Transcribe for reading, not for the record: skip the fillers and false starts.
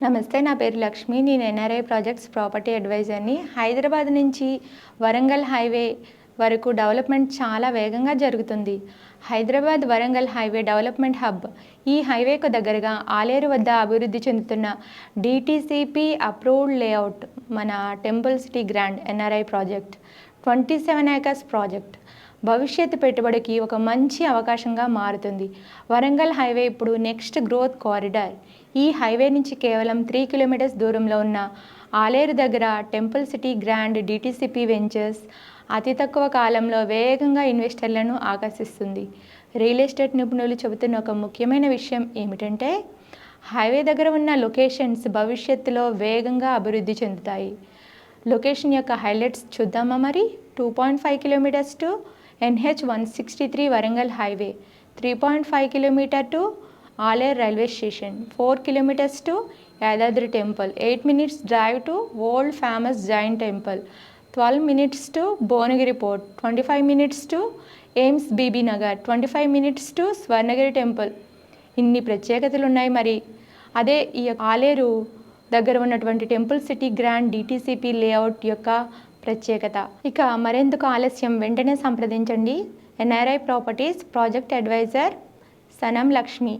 నమస్తే. నా పేరు లక్ష్మి. నేను ఎన్ఆర్ఐ ప్రాజెక్ట్స్ ప్రాపర్టీ అడ్వైజర్‌ని. హైదరాబాద్ నుంచి వరంగల్ హైవే వరకు డెవలప్‌మెంట్ చాలా వేగంగా జరుగుతుంది. Hyderabad Warangal highway development hub. ఈ హైవేకు దగ్గరగా ఆలేరు వద్ద అభివృద్ధి చెందుతున్న డీటీసీపీ అప్రూవ్డ్ లేఅవుట్ మన temple city grand NRI project. 27 acres project. భవిష్యత్తు పెట్టుబడికి ఒక మంచి అవకాశంగా మారుతుంది. వరంగల్ హైవే ఇప్పుడు నెక్స్ట్ గ్రోత్ కారిడార్. ఈ హైవే నుంచి కేవలం 3 కిలోమీటర్స్ దూరంలో ఉన్న ఆలేరు దగ్గర temple city grand DTCP ventures అతి తక్కువ కాలంలో వేగంగా ఇన్వెస్టర్లను ఆకర్షిస్తుంది. రియల్ ఎస్టేట్ నిపుణులు చెబుతున్న ఒక ముఖ్యమైన విషయం ఏమిటంటే, హైవే దగ్గర ఉన్న లొకేషన్స్ భవిష్యత్తులో వేగంగా అభివృద్ధి చెందుతాయి. లొకేషన్ యొక్క హైలైట్స్ చూద్దామా మరి? 2.5 kilometres to NH 163 Warangal highway, 3.5 kilometre to Aleru railway station, 4 kilometres to Yadadri temple, 8 minutes drive to world famous Jain temple, 12 minutes to Bhuvanagiri fort, 25 minutes to AIIMS Bibinagar, 25 minutes to Swarnagiri temple. ఇన్ని ప్రత్యేకతలు ఉన్నాయి. మరి అదే ఈ ఆలేరు దగ్గర ఉన్నటువంటి temple city grand DTCP layout యొక్క ప్రత్యేకత. ఇక మరెందుకు ఆలస్యం, వెంటనే సంప్రదించండి. NRI properties project advisor సనం Lakshmi.